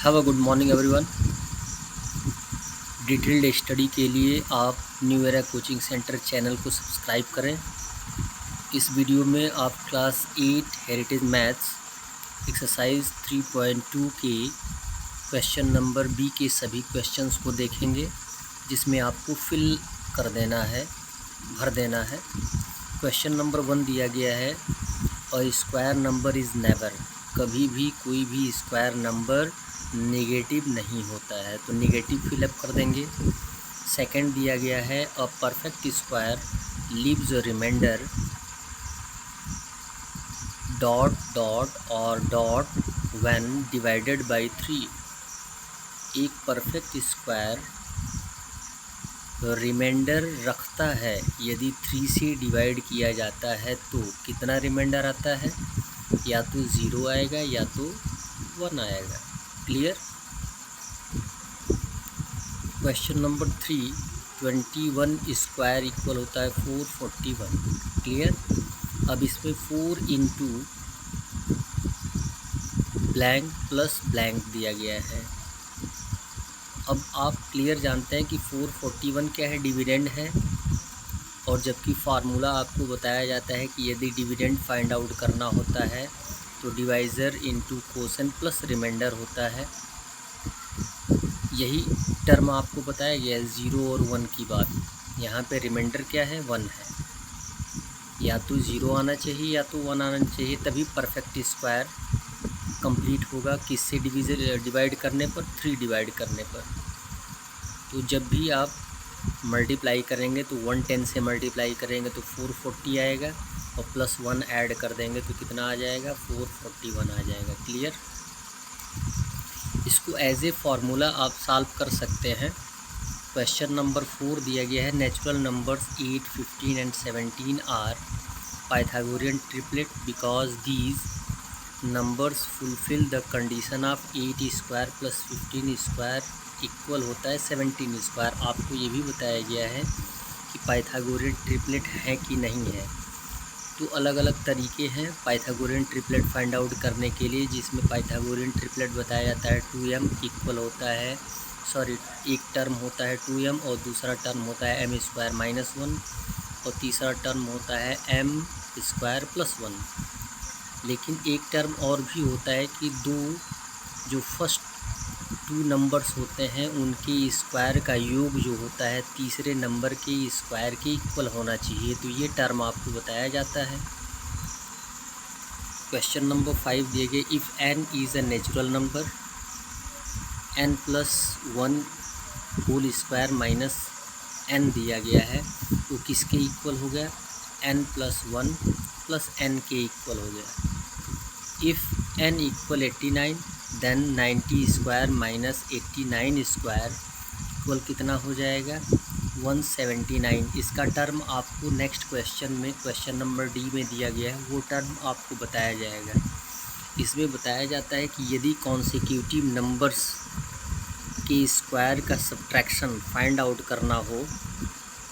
Have a good morning everyone. Detailed study के लिए आप new era coaching centre channel को सब्सक्राइब करें। इस वीडियो में आप क्लास 8 हेरिटेज मैथ्स एक्सरसाइज 3.2 के क्वेश्चन नंबर बी के सभी क्वेश्चंस को देखेंगे, जिसमें आपको फिल कर देना है, भर देना है। क्वेश्चन नंबर 1 दिया गया है, a square number is never. कभी भी कोई भी स्क्वायर नंबर नेगेटिव नहीं होता है, तो नेगेटिव फिलअप कर देंगे। सेकंड दिया गया है, a perfect square leaves a remainder dot dot और डॉट व्हेन डिवाइडेड बाय 3। एक परफेक्ट स्क्वायर रिमाइंडर रखता है यदि 3 से डिवाइड किया जाता है तो कितना रिमाइंडर आता है, या तो 0 आएगा या तो 1 आएगा। Clear. Question number 3, 21 square equal होता है 441। क्लियर। अब इसमें 4 इंटू ब्लैंक प्लस ब्लैंक दिया गया है। अब आप क्लियर जानते हैं कि 441 क्या है, डिविडेंड है, और जबकि फार्मूला आपको बताया जाता है कि यदि डिविडेंड फाइंड आउट करना होता है तो divisor into quotient plus remainder होता है। यही टर्म आपको बताया गया है 0 और 1 की बात। यहाँ पे रिमाइंडर क्या है, 1 है। या तो 0 आना चाहिए या तो 1 आना चाहिए, तभी परफेक्ट स्क्वायर कंप्लीट होगा। किससे डिवाइड करने पर, 3 डिवाइड करने पर। तो जब भी आप मल्टीप्लाई करेंगे तो 110 से मल्टीप्लाई करेंगे तो 440 आएगा, और प्लस 1 ऐड कर देंगे तो कितना आ जाएगा, 441 आ जाएगा। क्लियर। इसको एज ए फार्मूला आप सॉल्व कर सकते हैं। क्वेश्चन नंबर 4 दिया गया है, natural numbers 8, 15 and 17 are Pythagorean triplet because these numbers fulfil the condition of 8 square plus 15 square equal होता है 17 स्क्वायर। आपको ये भी बताया गया है कि पाइथागोरियन ट्रिपलेट है कि नहीं है। तो अलग अलग तरीके हैं पाइथागोरियन ट्रिपलेट फाइंड आउट करने के लिए, जिसमें पाइथागोरियन ट्रिपलेट बताया जाता है 2m इक्वल होता है, एक टर्म होता है 2m और दूसरा टर्म होता है m स्क्वायर माइनस 1 और तीसरा टर्म होता है m स्क्वायर प्लस 1। लेकिन एक टर्म और भी होता है कि जो फर्स्ट 2 नंबर्स होते हैं उनके स्क्वायर का योग जो होता है तीसरे नंबर के स्क्वायर के इक्वल होना चाहिए, तो ये टर्म आपको बताया जाता है। क्वेश्चन नंबर 5 दिए गए, if n is a natural number n plus 1 whole square minus n दिया गया है, तो किसके इक्वल हो गया, n प्लस 1 प्लस n के इक्वल हो गया। If n equal 89 then 90 square minus 89 square equal कितना हो जाएगा, 179। इसका टर्म आपको नेक्स्ट क्वेश्चन में, क्वेश्चन नंबर डी में दिया गया है, वो टर्म आपको बताया जाएगा। इसमें बताया जाता है कि यदि कॉन्सेक्यूटिव नंबर्स के स्क्वायर का सब्ट्रैक्शन फाइंड आउट करना हो,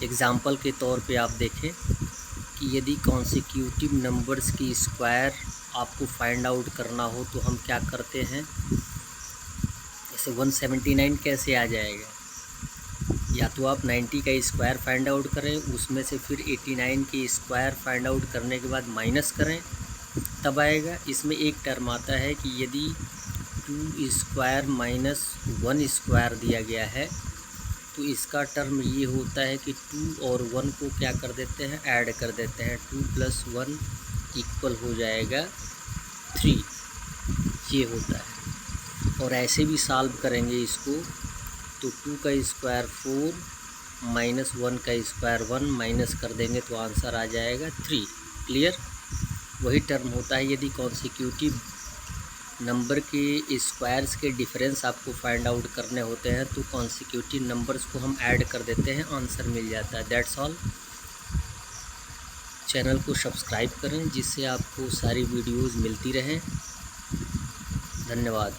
एग्जाम्पल के तौर पे आप देखें कि यदि कॉन्सेक्यूटिव नंबर्स की स्क्वायर आपको फाइंड आउट करना हो तो हम क्या करते हैं, जैसे 179 कैसे आ जाएगा, या तो आप 90 का स्क्वायर फाइंड आउट करें, उसमें से फिर 89 के स्क्वायर फाइंड आउट करने के बाद माइनस करें, तब आएगा। इसमें एक टर्म आता है कि यदि 2 स्क्वायर माइनस 1 स्क्वायर दिया गया है तो इसका टर्म ये होता है कि 2 और 1 को क्या कर देते हैं, ऐड कर देते हैं, 2 प्लस 1 इक्वल हो जाएगा 3, ये होता है। और ऐसे भी सॉल्व करेंगे इसको, तो 2 का स्क्वायर 4 माइनस 1 का स्क्वायर 1 माइनस कर देंगे तो आंसर आ जाएगा 3। क्लियर। वही टर्म होता है यदि कॉन्सेक्यूटिव नंबर के स्क्वायर्स के डिफरेंस आपको फाइंड आउट करने होते हैं तो कॉन्सेक्यूटिव नंबर्स को हम ऐड कर देते हैं, आंसर मिल जाता है। That's all. चैनल को सब्सक्राइब करें जिससे आपको सारी वीडियोज़ मिलती रहें। धन्यवाद।